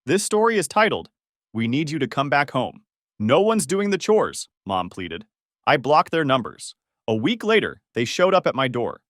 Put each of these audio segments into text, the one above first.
This story is titled, We Need You to Come Back Home. No one's doing the chores, Mom pleaded. I blocked their numbers. A week later, they showed up at my door.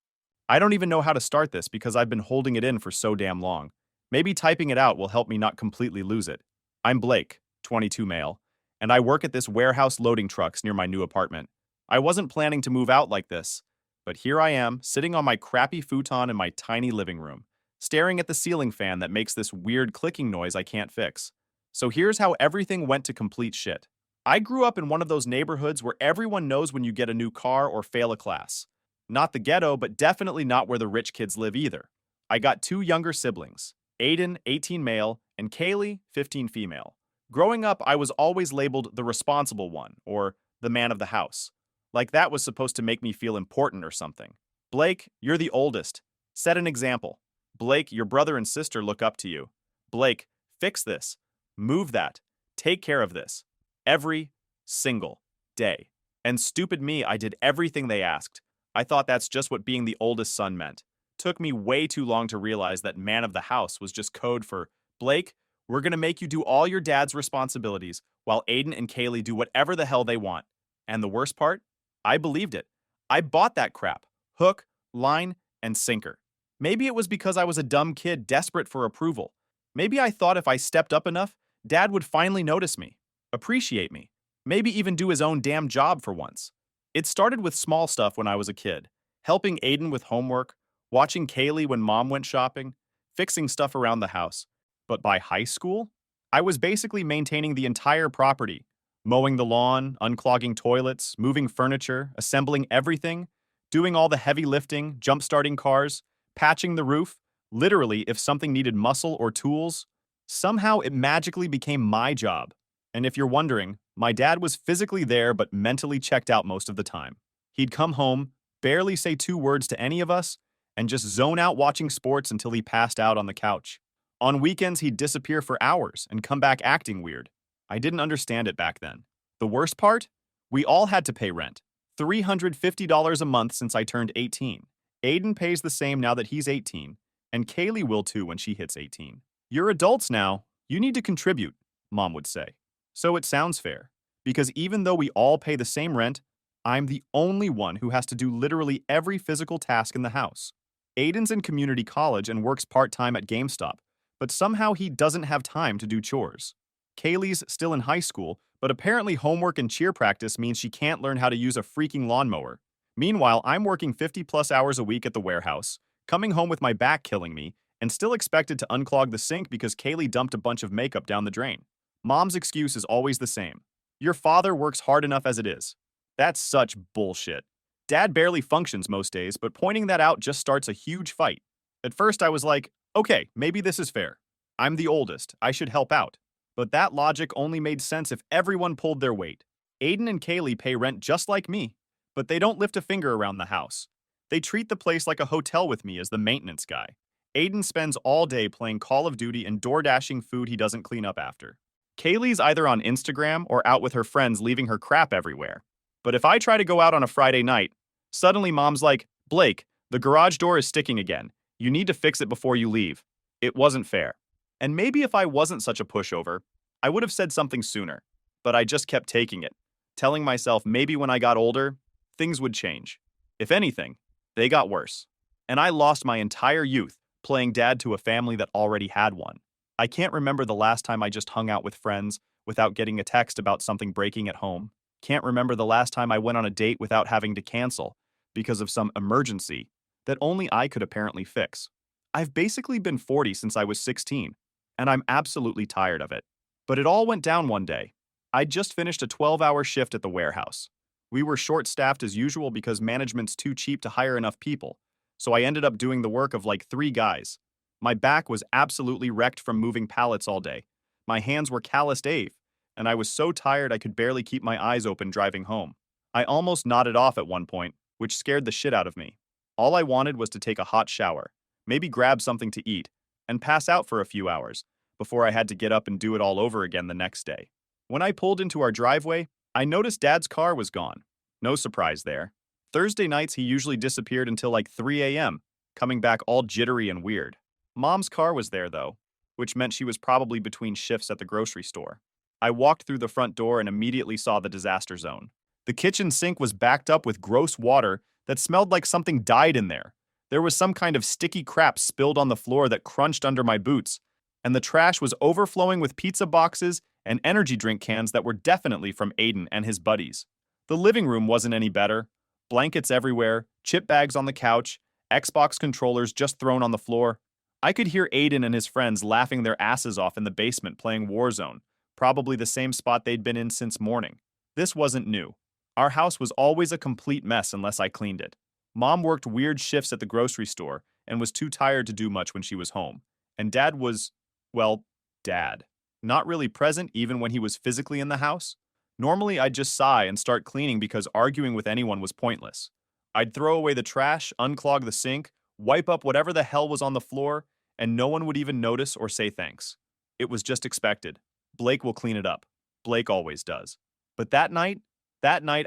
I don't even know how to start this because I've been holding it in for so damn long. Maybe typing it out will help me not completely lose it. I'm Blake, 22 male, and I work at this warehouse loading trucks near my new apartment. I wasn't planning to move out like this, but here I am, sitting on my crappy futon in my tiny living room, staring at the ceiling fan that makes this weird clicking noise I can't fix. So here's how everything went to complete shit. I grew up in one of those neighborhoods where everyone knows when you get a new car or fail a class. Not the ghetto, but definitely not where the rich kids live either. I got two younger siblings, Aiden, 18 male, and Kaylee, 15 female. Growing up, I was always labeled the responsible one, or the man of the house. Like that was supposed to make me feel important or something. Blake, you're the oldest. Set an example. Blake, your brother and sister look up to you. Blake, fix this. Move that. Take care of this. Every single day. And stupid me, I did everything they asked. I thought that's just what being the oldest son meant. Took me way too long to realize that man of the house was just code for, Blake, we're gonna make you do all your dad's responsibilities while Aiden and Kaylee do whatever the hell they want. And the worst part? I believed it. I bought that crap. Hook, line, and sinker. Maybe it was because I was a dumb kid desperate for approval. Maybe I thought if I stepped up enough, Dad would finally notice me, appreciate me, maybe even do his own damn job for once. It started with small stuff when I was a kid, helping Aiden with homework, watching Kaylee when mom went shopping, fixing stuff around the house. But by high school, I was basically maintaining the entire property, mowing the lawn, unclogging toilets, moving furniture, assembling everything, doing all the heavy lifting, jump-starting cars, patching the roof. Literally, if something needed muscle or tools, somehow it magically became my job. And if you're wondering, my dad was physically there but mentally checked out most of the time. He'd come home, barely say two words to any of us, and just zone out watching sports until he passed out on the couch. On weekends, he'd disappear for hours and come back acting weird. I didn't understand it back then. The worst part? We all had to pay rent. $350 a month since I turned 18. Aiden pays the same now that he's 18, and Kaylee will too when she hits 18. You're adults now. You need to contribute, Mom would say. So it sounds fair, because even though we all pay the same rent, I'm the only one who has to do literally every physical task in the house. Aiden's in community college and works part-time at GameStop, but somehow he doesn't have time to do chores. Kaylee's still in high school, but apparently homework and cheer practice means she can't learn how to use a freaking lawnmower. Meanwhile, I'm working 50-plus hours a week at the warehouse, coming home with my back killing me, and still expected to unclog the sink because Kaylee dumped a bunch of makeup down the drain. Mom's excuse is always the same. Your father works hard enough as it is. That's such bullshit. Dad barely functions most days, but pointing that out just starts a huge fight. At first I was like, okay, maybe this is fair. I'm the oldest, I should help out. But that logic only made sense if everyone pulled their weight. Aiden and Kaylee pay rent just like me, but they don't lift a finger around the house. They treat the place like a hotel with me as the maintenance guy. Aiden spends all day playing Call of Duty and door-dashing food he doesn't clean up after. Kaylee's either on Instagram or out with her friends leaving her crap everywhere. But if I try to go out on a Friday night, suddenly Mom's like, Blake, the garage door is sticking again. You need to fix it before you leave. It wasn't fair. And maybe if I wasn't such a pushover, I would have said something sooner. But I just kept taking it, telling myself maybe when I got older, things would change. If anything, they got worse. And I lost my entire youth playing dad to a family that already had one. I can't remember the last time I just hung out with friends without getting a text about something breaking at home. Can't remember the last time I went on a date without having to cancel because of some emergency that only I could apparently fix. I've basically been 40 since I was 16, and I'm absolutely tired of it. But it all went down one day. I'd just finished a 12-hour shift at the warehouse. We were short-staffed as usual because management's too cheap to hire enough people, so I ended up doing the work of like 3 guys. My back was absolutely wrecked from moving pallets all day. My hands were calloused AF, and I was so tired I could barely keep my eyes open driving home. I almost nodded off at one point, which scared the shit out of me. All I wanted was to take a hot shower, maybe grab something to eat, and pass out for a few hours before I had to get up and do it all over again the next day. When I pulled into our driveway, I noticed Dad's car was gone. No surprise there. Thursday nights he usually disappeared until like 3 a.m., coming back all jittery and weird. Mom's car was there though. which meant she was probably between shifts at the grocery store. I walked through the front door and immediately saw the disaster zone. The kitchen sink was backed up with gross water that smelled like something died in there. There was some kind of sticky crap spilled on the floor that crunched under my boots, and the trash was overflowing with pizza boxes and energy drink cans that were definitely from Aiden and his buddies. The living room wasn't any better. Blankets everywhere, chip bags on the couch, Xbox controllers just thrown on the floor. I could hear Aiden and his friends laughing their asses off in the basement playing Warzone, probably the same spot they'd been in since morning. This wasn't new. Our house was always a complete mess unless I cleaned it. Mom worked weird shifts at the grocery store and was too tired to do much when she was home. And Dad was, well, Dad. Not really present even when he was physically in the house. Normally, I'd just sigh and start cleaning because arguing with anyone was pointless. I'd throw away the trash, unclog the sink, wipe up whatever the hell was on the floor, and no one would even notice or say thanks. It was just expected. Blake will clean it up. Blake always does. But that night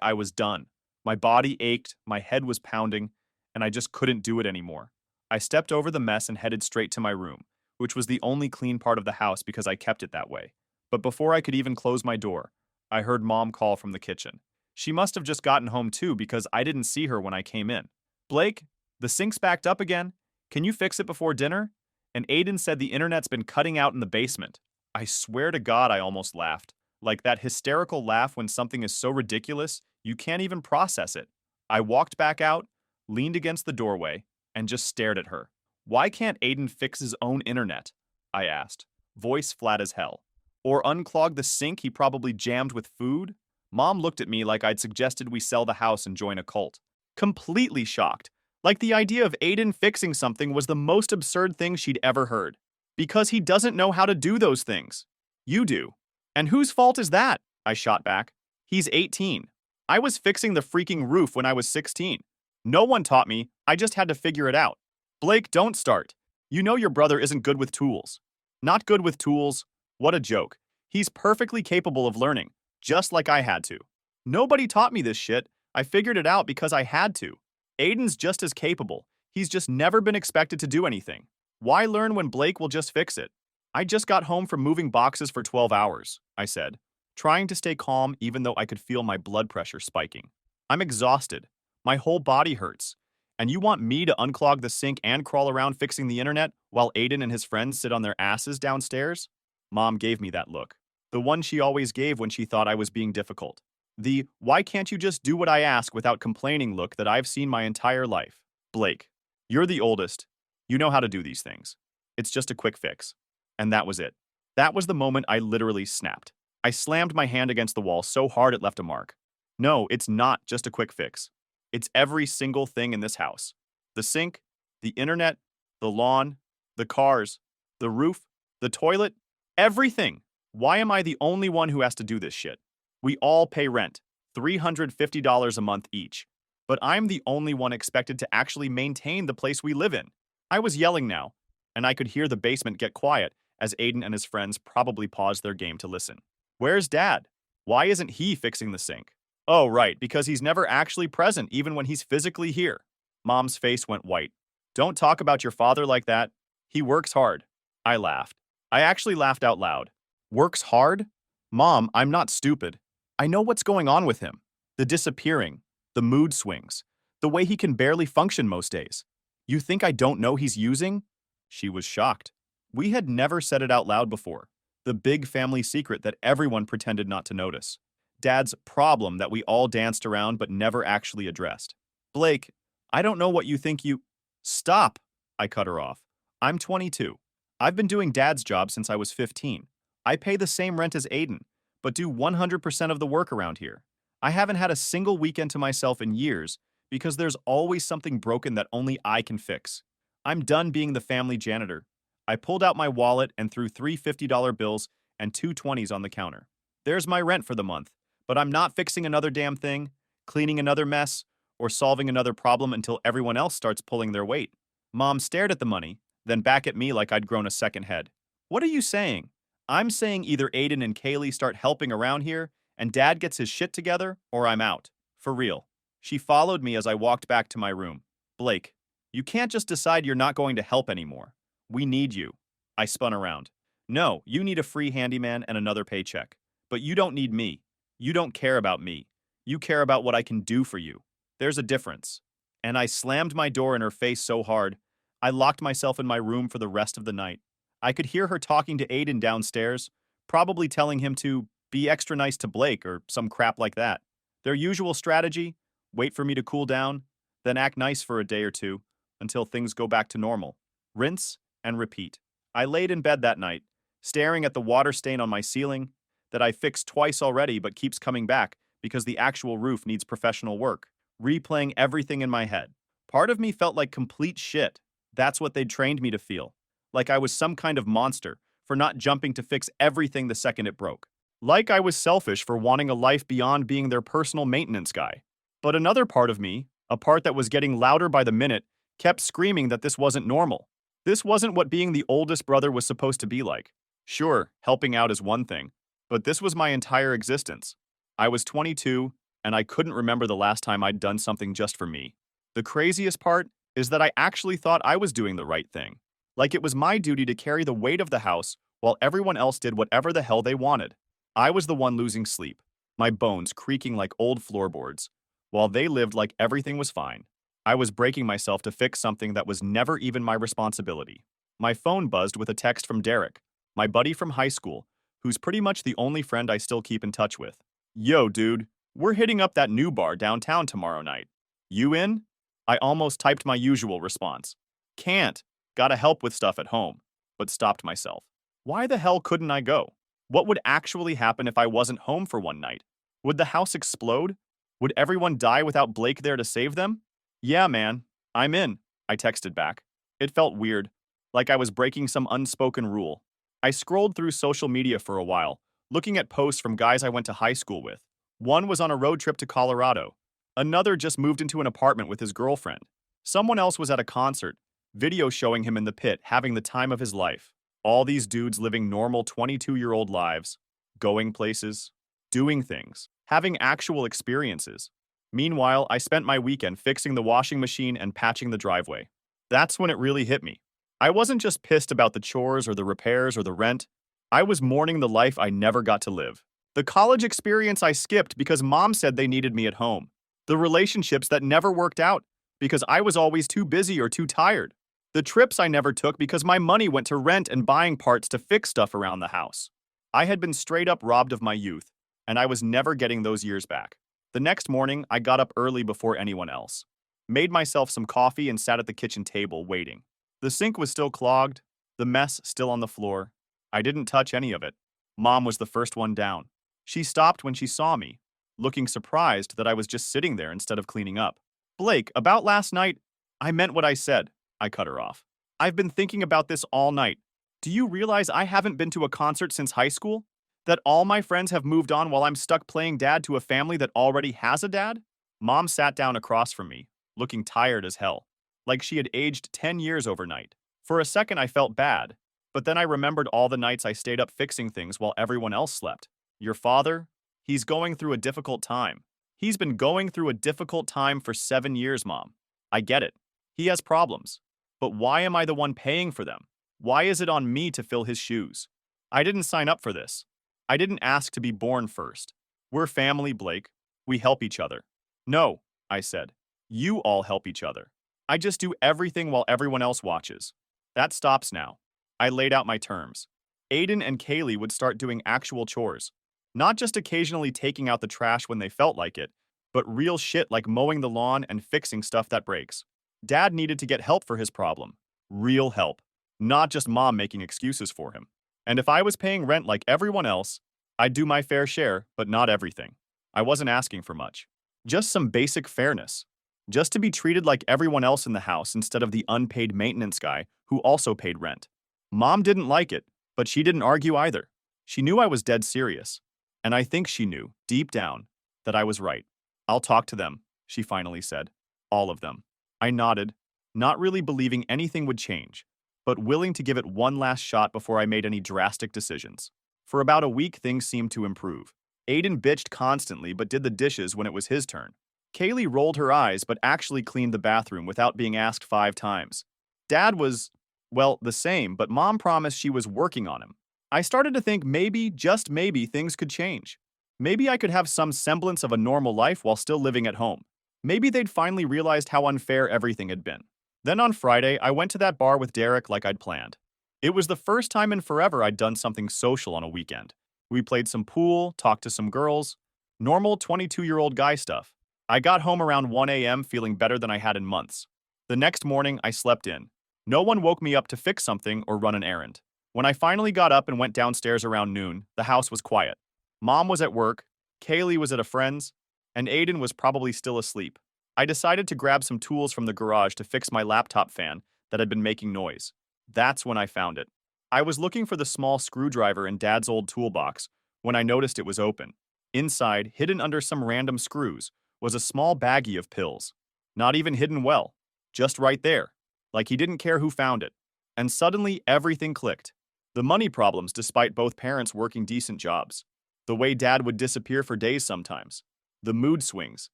I was done. My body ached, my head was pounding, and I just couldn't do it anymore. I stepped over the mess and headed straight to my room, which was the only clean part of the house because I kept it that way. But before I could even close my door, I heard Mom call from the kitchen. She must have just gotten home too because I didn't see her when I came in. Blake, the sink's backed up again. Can you fix it before dinner? And Aiden said the internet's been cutting out in the basement. I swear to God I almost laughed. Like that hysterical laugh when something is so ridiculous, you can't even process it. I walked back out, leaned against the doorway, and just stared at her. Why can't Aiden fix his own internet? I asked, voice flat as hell. Or unclog the sink he probably jammed with food? Mom looked at me like I'd suggested we sell the house and join a cult. Completely shocked. Like the idea of Aiden fixing something was the most absurd thing she'd ever heard. Because he doesn't know how to do those things. You do. And whose fault is that? I shot back. He's 18. I was fixing the freaking roof when I was 16. No one taught me, I just had to figure it out. Blake, don't start. You know your brother isn't good with tools. Not good with tools? What a joke. He's perfectly capable of learning, just like I had to. Nobody taught me this shit. I figured it out because I had to. Aiden's just as capable. He's just never been expected to do anything. Why learn when Blake will just fix it? I just got home from moving boxes for 12 hours, I said, trying to stay calm even though I could feel my blood pressure spiking. I'm exhausted. My whole body hurts. And you want me to unclog the sink and crawl around fixing the internet while Aiden and his friends sit on their asses downstairs? Mom gave me that look. The one she always gave when she thought I was being difficult. The, why can't you just do what I ask without complaining look that I've seen my entire life. Blake, you're the oldest. You know how to do these things. It's just a quick fix. And that was it. That was the moment I literally snapped. I slammed my hand against the wall so hard it left a mark. No, it's not just a quick fix. It's every single thing in this house. The sink, the internet, the lawn, the cars, the roof, the toilet, everything. Why am I the only one who has to do this shit? We all pay rent, $350 a month each. But I'm the only one expected to actually maintain the place we live in. I was yelling now, and I could hear the basement get quiet as Aiden and his friends probably paused their game to listen. Where's Dad? Why isn't he fixing the sink? Oh, right, because he's never actually present even when he's physically here. Mom's face went white. Don't talk about your father like that. He works hard. I laughed. I actually laughed out loud. Works hard? Mom, I'm not stupid. I know what's going on with him. The disappearing, the mood swings, the way he can barely function most days. You think I don't know he's using? She was shocked. We had never said it out loud before. The big family secret that everyone pretended not to notice. Dad's problem that we all danced around but never actually addressed. Blake, I don't know what you think you... Stop, I cut her off. I'm 22. I've been doing Dad's job since I was 15. I pay the same rent as Aiden, but do 100% of the work around here. I haven't had a single weekend to myself in years because there's always something broken that only I can fix. I'm done being the family janitor. I pulled out my wallet and threw three $50 bills and two 20s on the counter. There's my rent for the month, but I'm not fixing another damn thing, cleaning another mess, or solving another problem until everyone else starts pulling their weight. Mom stared at the money, then back at me like I'd grown a second head. What are you saying? I'm saying either Aiden and Kaylee start helping around here and Dad gets his shit together, or I'm out. For real. She followed me as I walked back to my room. Blake, you can't just decide you're not going to help anymore. We need you. I spun around. No, you need a free handyman and another paycheck. But you don't need me. You don't care about me. You care about what I can do for you. There's a difference. And I slammed my door in her face so hard, I locked myself in my room for the rest of the night. I could hear her talking to Aiden downstairs, probably telling him to be extra nice to Blake or some crap like that. Their usual strategy: wait for me to cool down, then act nice for a day or two until things go back to normal. Rinse and repeat. I laid in bed that night, staring at the water stain on my ceiling that I fixed twice already but keeps coming back because the actual roof needs professional work, replaying everything in my head. Part of me felt like complete shit. That's what they'd trained me to feel. Like I was some kind of monster for not jumping to fix everything the second it broke. Like I was selfish for wanting a life beyond being their personal maintenance guy. But another part of me, a part that was getting louder by the minute, kept screaming that this wasn't normal. This wasn't what being the oldest brother was supposed to be like. Sure, helping out is one thing, but this was my entire existence. I was 22, and I couldn't remember the last time I'd done something just for me. The craziest part is that I actually thought I was doing the right thing. Like it was my duty to carry the weight of the house while everyone else did whatever the hell they wanted. I was the one losing sleep, my bones creaking like old floorboards, while they lived like everything was fine. I was breaking myself to fix something that was never even my responsibility. My phone buzzed with a text from Derek, my buddy from high school, who's pretty much the only friend I still keep in touch with. Yo, dude, we're hitting up that new bar downtown tomorrow night. You in? I almost typed my usual response. Can't. Gotta help with stuff at home. But stopped myself. Why the hell couldn't I go? What would actually happen if I wasn't home for one night? Would the house explode? Would everyone die without Blake there to save them? Yeah, man. I'm in, I texted back. It felt weird, like I was breaking some unspoken rule. I scrolled through social media for a while, looking at posts from guys I went to high school with. One was on a road trip to Colorado. Another just moved into an apartment with his girlfriend. Someone else was at a concert, video showing him in the pit having the time of his life. All these dudes living normal 22-year-old lives, going places, doing things, having actual experiences. Meanwhile, I spent my weekend fixing the washing machine and patching the driveway. That's when it really hit me. I wasn't just pissed about the chores or the repairs or the rent. I was mourning the life I never got to live. The college experience I skipped because mom said they needed me at home. The relationships that never worked out because I was always too busy or too tired. The trips I never took because my money went to rent and buying parts to fix stuff around the house. I had been straight up robbed of my youth, and I was never getting those years back. The next morning, I got up early before anyone else, made myself some coffee and sat at the kitchen table waiting. The sink was still clogged, the mess still on the floor. I didn't touch any of it. Mom was the first one down. She stopped when she saw me, looking surprised that I was just sitting there instead of cleaning up. Blake, about last night, I meant what I said, I cut her off. I've been thinking about this all night. Do you realize I haven't been to a concert since high school? That all my friends have moved on while I'm stuck playing dad to a family that already has a dad? Mom sat down across from me, looking tired as hell, like she had aged 10 years overnight. For a second I felt bad, but then I remembered all the nights I stayed up fixing things while everyone else slept. Your father? He's going through a difficult time. He's been going through a difficult time for 7 years, Mom. I get it. He has problems. But why am I the one paying for them? Why is it on me to fill his shoes? I didn't sign up for this. I didn't ask to be born first. We're family, Blake. We help each other. No, I said. You all help each other. I just do everything while everyone else watches. That stops now. I laid out my terms. Aiden and Kaylee would start doing actual chores. Not just occasionally taking out the trash when they felt like it, but real shit like mowing the lawn and fixing stuff that breaks. Dad needed to get help for his problem. Real help. Not just mom making excuses for him. And if I was paying rent like everyone else, I'd do my fair share, but not everything. I wasn't asking for much. Just some basic fairness. Just to be treated like everyone else in the house instead of the unpaid maintenance guy who also paid rent. Mom didn't like it, but she didn't argue either. She knew I was dead serious. And I think she knew, deep down, that I was right. I'll talk to them, she finally said. All of them. I nodded, not really believing anything would change, but willing to give it one last shot before I made any drastic decisions. For about a week, things seemed to improve. Aiden bitched constantly but did the dishes when it was his turn. Kaylee rolled her eyes but actually cleaned the bathroom without being asked 5 times. Dad was, well, the same, but Mom promised she was working on him. I started to think maybe, just maybe, things could change. Maybe I could have some semblance of a normal life while still living at home. Maybe they'd finally realized how unfair everything had been. Then on Friday, I went to that bar with Derek like I'd planned. It was the first time in forever I'd done something social on a weekend. We played some pool, talked to some girls, normal 22-year-old guy stuff. I got home around 1 a.m. feeling better than I had in months. The next morning, I slept in. No one woke me up to fix something or run an errand. When I finally got up and went downstairs around noon, the house was quiet. Mom was at work, Kaylee was at a friend's, and Aiden was probably still asleep. I decided to grab some tools from the garage to fix my laptop fan that had been making noise. That's when I found it. I was looking for the small screwdriver in Dad's old toolbox when I noticed it was open. Inside, hidden under some random screws, was a small baggie of pills. Not even hidden well, just right there, like he didn't care who found it. And suddenly, everything clicked. The money problems despite both parents working decent jobs. The way Dad would disappear for days sometimes. The mood swings.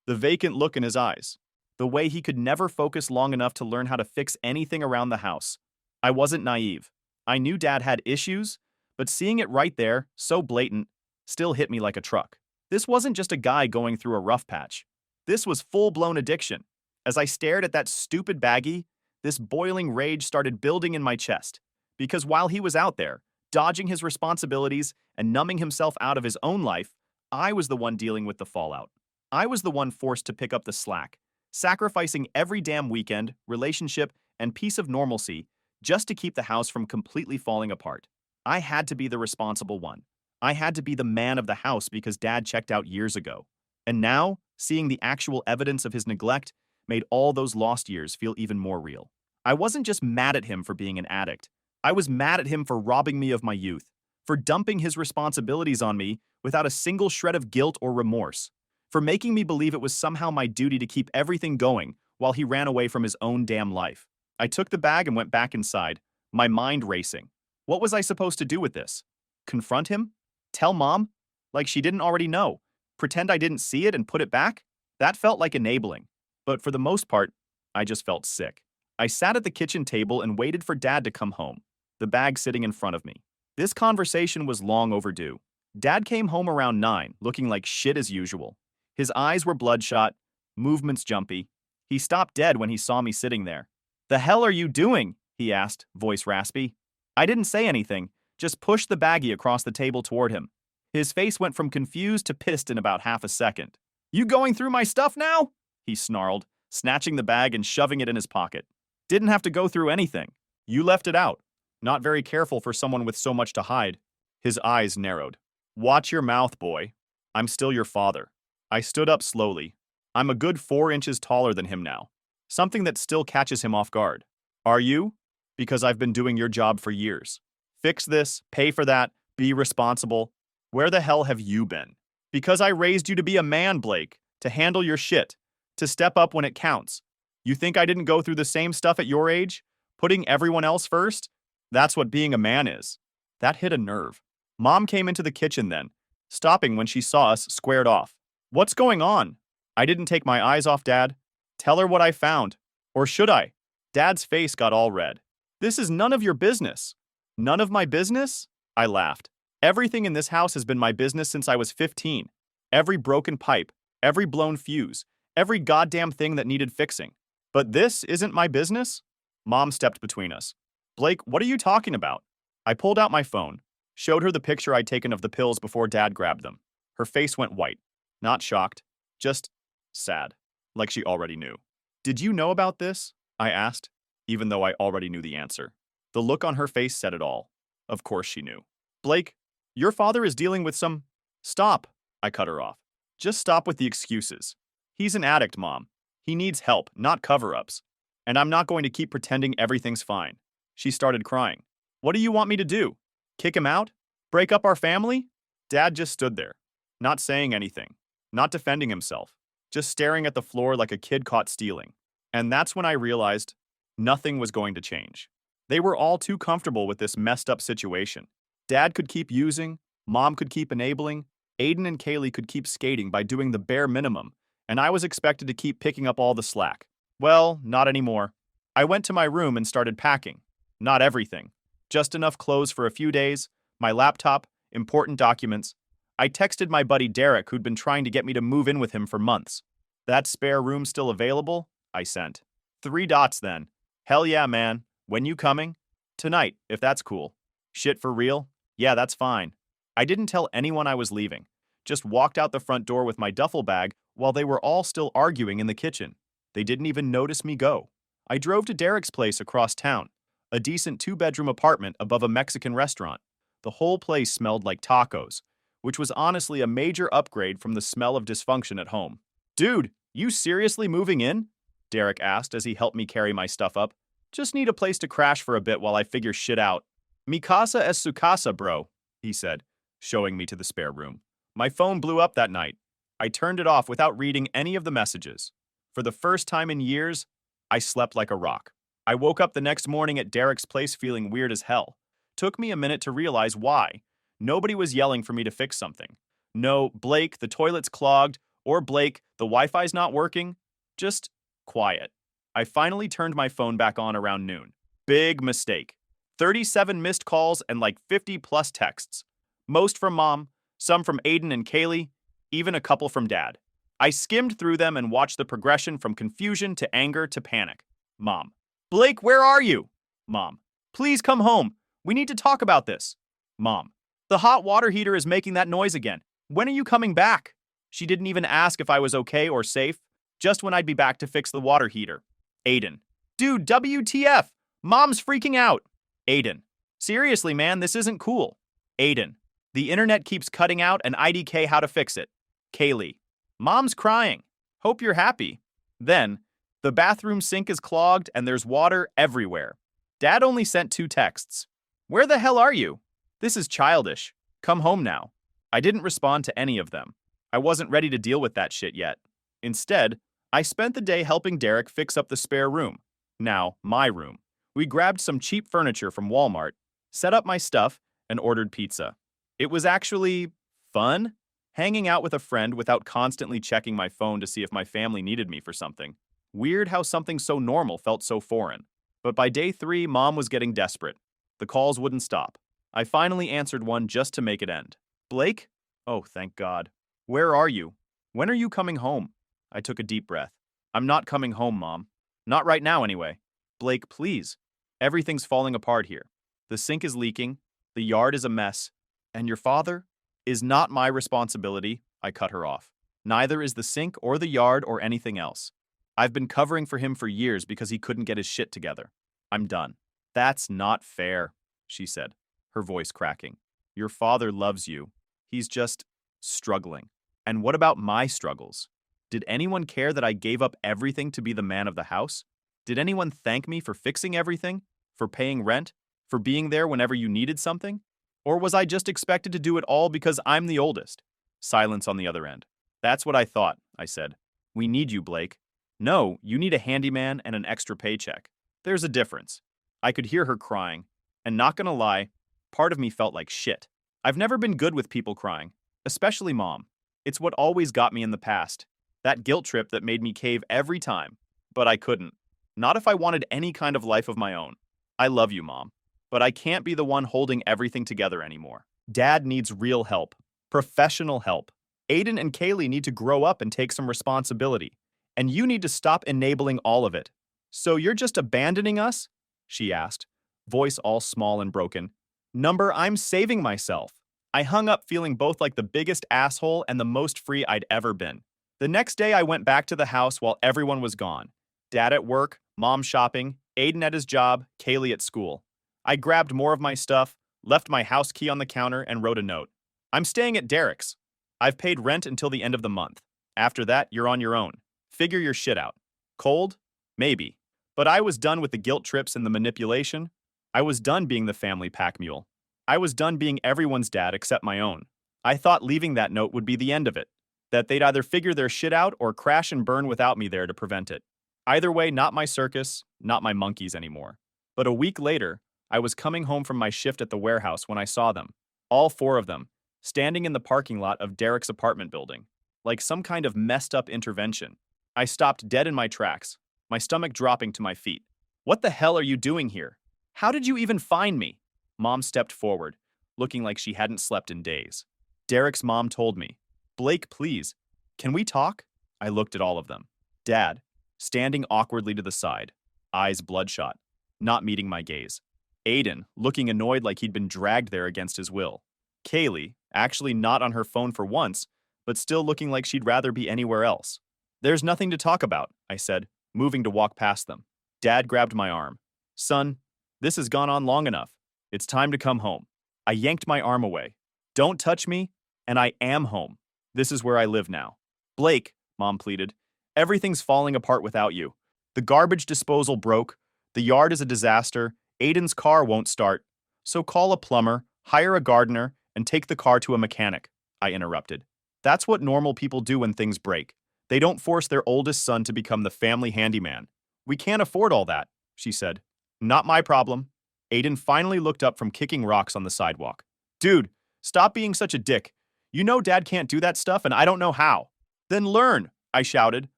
The vacant look in his eyes. The way he could never focus long enough to learn how to fix anything around the house. I wasn't naive. I knew Dad had issues, but seeing it right there, so blatant, still hit me like a truck. This wasn't just a guy going through a rough patch. This was full-blown addiction. As I stared at that stupid baggie, this boiling rage started building in my chest. Because while he was out there, dodging his responsibilities and numbing himself out of his own life, I was the one dealing with the fallout. I was the one forced to pick up the slack, sacrificing every damn weekend, relationship, and piece of normalcy just to keep the house from completely falling apart. I had to be the responsible one. I had to be the man of the house because Dad checked out years ago. And now, seeing the actual evidence of his neglect made all those lost years feel even more real. I wasn't just mad at him for being an addict. I was mad at him for robbing me of my youth, for dumping his responsibilities on me without a single shred of guilt or remorse, for making me believe it was somehow my duty to keep everything going while he ran away from his own damn life. I took the bag and went back inside, my mind racing. What was I supposed to do with this? Confront him? Tell Mom? Like she didn't already know? Pretend I didn't see it and put it back? That felt like enabling. But for the most part, I just felt sick. I sat at the kitchen table and waited for Dad to come home, the bag sitting in front of me. This conversation was long overdue. Dad came home around 9, looking like shit as usual. His eyes were bloodshot, movements jumpy. He stopped dead when he saw me sitting there. "The hell are you doing?" he asked, voice raspy. I didn't say anything, just pushed the baggie across the table toward him. His face went from confused to pissed in about half a second. "You going through my stuff now?" he snarled, snatching the bag and shoving it in his pocket. "Didn't have to go through anything. You left it out. Not very careful for someone with so much to hide." His eyes narrowed. "Watch your mouth, boy. I'm still your father." I stood up slowly. I'm a good 4 inches taller than him now. Something that still catches him off guard. "Are you?" "Because I've been doing your job for years. Fix this, pay for that, be responsible. Where the hell have you been?" "Because I raised you to be a man, Blake, to handle your shit, to step up when it counts. You think I didn't go through the same stuff at your age? Putting everyone else first? That's what being a man is." That hit a nerve. Mom came into the kitchen then, stopping when she saw us squared off. "What's going on?" I didn't take my eyes off Dad. "Tell her what I found. Or should I?" Dad's face got all red. "This is none of your business." "None of my business?" I laughed. "Everything in this house has been my business since I was 15. Every broken pipe, every blown fuse, every goddamn thing that needed fixing. But this isn't my business?" Mom stepped between us. "Blake, what are you talking about?" I pulled out my phone, showed her the picture I'd taken of the pills before Dad grabbed them. Her face went white. Not shocked, just sad, like she already knew. "Did you know about this?" I asked, even though I already knew the answer. The look on her face said it all. Of course she knew. "Blake, your father is dealing with some—" "Stop," I cut her off. "Just stop with the excuses. He's an addict, Mom. He needs help, not cover-ups. And I'm not going to keep pretending everything's fine." She started crying. "What do you want me to do? Kick him out? Break up our family?" Dad just stood there, not saying anything, not defending himself, just staring at the floor like a kid caught stealing. And that's when I realized nothing was going to change. They were all too comfortable with this messed up situation. Dad could keep using, Mom could keep enabling, Aiden and Kaylee could keep skating by doing the bare minimum, and I was expected to keep picking up all the slack. Well, not anymore. I went to my room and started packing. Not everything. Just enough clothes for a few days, my laptop, important documents. I texted my buddy Derek, who'd been trying to get me to move in with him for months. That spare room still available? I sent. 3 dots then. Hell yeah, man. When you coming? Tonight, if that's cool. Shit for real? Yeah, that's fine. I didn't tell anyone I was leaving. Just walked out the front door with my duffel bag while they were all still arguing in the kitchen. They didn't even notice me go. I drove to Derek's place across town, a decent 2-bedroom apartment above a Mexican restaurant. The whole place smelled like tacos, which was honestly a major upgrade from the smell of dysfunction at home. Dude, you seriously moving in? Derek asked as he helped me carry my stuff up. Just need a place to crash for a bit while I figure shit out. Mi casa es su casa, bro, he said, showing me to the spare room. My phone blew up that night. I turned it off without reading any of the messages. For the first time in years, I slept like a rock. I woke up the next morning at Derek's place feeling weird as hell. Took me a minute to realize why. Nobody was yelling for me to fix something. No, Blake, the toilet's clogged, or Blake, the Wi-Fi's not working. Just quiet. I finally turned my phone back on around noon. Big mistake. 37 missed calls and like 50 plus texts. Most from Mom, some from Aiden and Kaylee, even a couple from Dad. I skimmed through them and watched the progression from confusion to anger to panic. Mom. Blake, where are you? Mom. Please come home. We need to talk about this. Mom. The hot water heater is making that noise again. When are you coming back? She didn't even ask if I was okay or safe, just when I'd be back to fix the water heater. Aiden. Dude, WTF? Mom's freaking out. Aiden. Seriously, man, this isn't cool. Aiden. The internet keeps cutting out and IDK how to fix it. Kaylee. Mom's crying. Hope you're happy. Then, the bathroom sink is clogged and there's water everywhere. Dad only sent 2 texts. Where the hell are you? This is childish. Come home now. I didn't respond to any of them. I wasn't ready to deal with that shit yet. Instead, I spent the day helping Derek fix up the spare room. Now, my room. We grabbed some cheap furniture from Walmart, set up my stuff, and ordered pizza. It was actually fun, hanging out with a friend without constantly checking my phone to see if my family needed me for something. Weird how something so normal felt so foreign. But by day 3, Mom was getting desperate. The calls wouldn't stop. I finally answered one just to make it end. Blake? Oh, thank God. Where are you? When are you coming home? I took a deep breath. I'm not coming home, Mom. Not right now, anyway. Blake, please. Everything's falling apart here. The sink is leaking, the yard is a mess, and your father is not my responsibility. I cut her off. Neither is the sink or the yard or anything else. I've been covering for him for years because he couldn't get his shit together. I'm done. That's not fair, she said, her voice cracking. Your father loves you. He's just struggling. And what about my struggles? Did anyone care that I gave up everything to be the man of the house? Did anyone thank me for fixing everything? For paying rent? For being there whenever you needed something? Or was I just expected to do it all because I'm the oldest? Silence on the other end. That's what I thought, I said. We need you, Blake. No, you need a handyman and an extra paycheck. There's a difference. I could hear her crying, and not gonna lie, part of me felt like shit. I've never been good with people crying, especially Mom. It's what always got me in the past. That guilt trip that made me cave every time. But I couldn't. Not if I wanted any kind of life of my own. I love you, Mom. But I can't be the one holding everything together anymore. Dad needs real help. Professional help. Aiden and Kaylee need to grow up and take some responsibility. And you need to stop enabling all of it. So you're just abandoning us? She asked, voice all small and broken. Number, I'm saving myself. I hung up feeling both like the biggest asshole and the most free I'd ever been. The next day I went back to the house while everyone was gone. Dad at work, Mom shopping, Aiden at his job, Kaylee at school. I grabbed more of my stuff, left my house key on the counter, and wrote a note. I'm staying at Derek's. I've paid rent until the end of the month. After that, you're on your own. Figure your shit out. Cold? Maybe. But I was done with the guilt trips and the manipulation. I was done being the family pack mule. I was done being everyone's dad except my own. I thought leaving that note would be the end of it. That they'd either figure their shit out or crash and burn without me there to prevent it. Either way, not my circus, not my monkeys anymore. But a week later, I was coming home from my shift at the warehouse when I saw them. All 4 of them, standing in the parking lot of Derek's apartment building. Like some kind of messed up intervention. I stopped dead in my tracks, my stomach dropping to my feet. What the hell are you doing here? How did you even find me? Mom stepped forward, looking like she hadn't slept in days. Derek's mom told me, "Blake, please, can we talk?" I looked at all of them. Dad, standing awkwardly to the side, eyes bloodshot, not meeting my gaze. Aiden, looking annoyed like he'd been dragged there against his will. Kaylee, actually not on her phone for once, but still looking like she'd rather be anywhere else. "There's nothing to talk about," I said, moving to walk past them. Dad grabbed my arm. "Son, this has gone on long enough. It's time to come home." I yanked my arm away. "Don't touch me, and I am home. This is where I live now." "Blake," Mom pleaded, "everything's falling apart without you. The garbage disposal broke, the yard is a disaster, Aiden's car won't start. So call a plumber, hire a gardener, and take the car to a mechanic," I interrupted. "That's what normal people do when things break. They don't force their oldest son to become the family handyman. We can't afford all that," she said. "Not my problem." Aiden finally looked up from kicking rocks on the sidewalk. "Dude, stop being such a dick. You know Dad can't do that stuff and I don't know how." "Then learn," I shouted,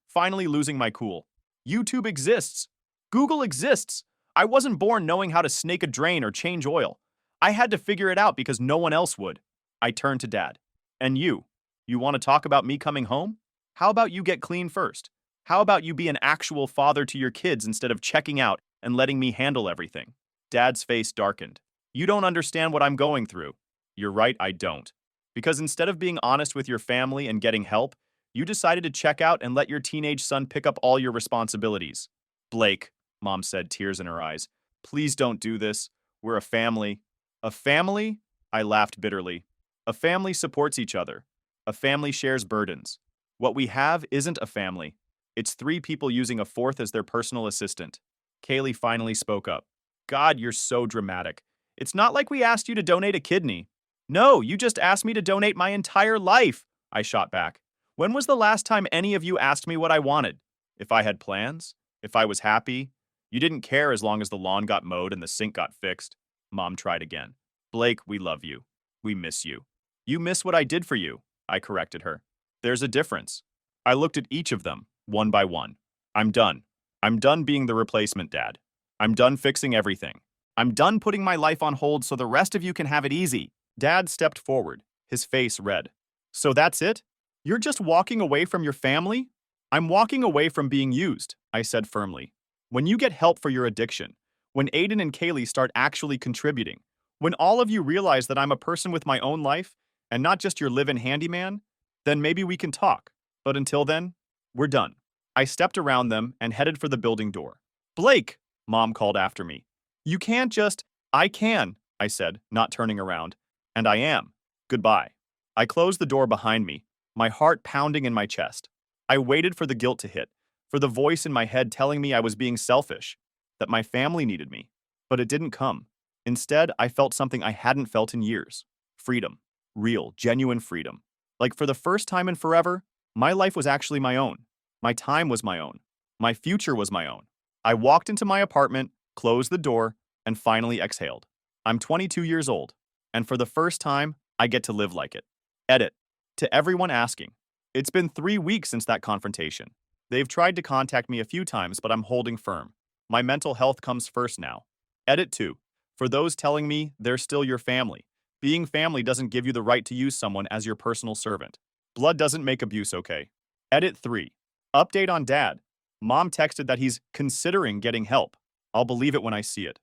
finally losing my cool. "YouTube exists. Google exists. I wasn't born knowing how to snake a drain or change oil. I had to figure it out because no one else would." I turned to Dad. "And you? You want to talk about me coming home? How about you get clean first? How about you be an actual father to your kids instead of checking out and letting me handle everything?" Dad's face darkened. "You don't understand what I'm going through." "You're right, I don't. Because instead of being honest with your family and getting help, you decided to check out and let your teenage son pick up all your responsibilities." "Blake," Mom said, tears in her eyes, "please don't do this. We're a family." "A family?" I laughed bitterly. "A family supports each other. A family shares burdens. What we have isn't a family. It's three people using a fourth as their personal assistant." Kaylee finally spoke up. "God, you're so dramatic. It's not like we asked you to donate a kidney." "No, you just asked me to donate my entire life," I shot back. "When was the last time any of you asked me what I wanted? If I had plans? If I was happy? You didn't care as long as the lawn got mowed and the sink got fixed." Mom tried again. "Blake, we love you. We miss you." "You miss what I did for you," I corrected her. "There's a difference." I looked at each of them, one by one. "I'm done. I'm done being the replacement dad. I'm done fixing everything. I'm done putting my life on hold so the rest of you can have it easy." Dad stepped forward, his face red. "So that's it? You're just walking away from your family?" "I'm walking away from being used," I said firmly. "When you get help for your addiction, when Aiden and Kaylee start actually contributing, when all of you realize that I'm a person with my own life and not just your live-in handyman, then maybe we can talk. But until then, we're done." I stepped around them and headed for the building door. "Blake!" Mom called after me. "You can't just—" "I can," I said, not turning around. "And I am. Goodbye." I closed the door behind me, my heart pounding in my chest. I waited for the guilt to hit, for the voice in my head telling me I was being selfish, that my family needed me. But it didn't come. Instead, I felt something I hadn't felt in years. Freedom. Real, genuine freedom. Like for the first time in forever, my life was actually my own. My time was my own. My future was my own. I walked into my apartment, closed the door, and finally exhaled. I'm 22 years old, and for the first time, I get to live like it. Edit. To everyone asking, it's been 3 weeks since that confrontation. They've tried to contact me a few times, but I'm holding firm. My mental health comes first now. Edit 2. For those telling me they're still your family, being family doesn't give you the right to use someone as your personal servant. Blood doesn't make abuse okay. Edit 3. Update on Dad. Mom texted that he's considering getting help. I'll believe it when I see it.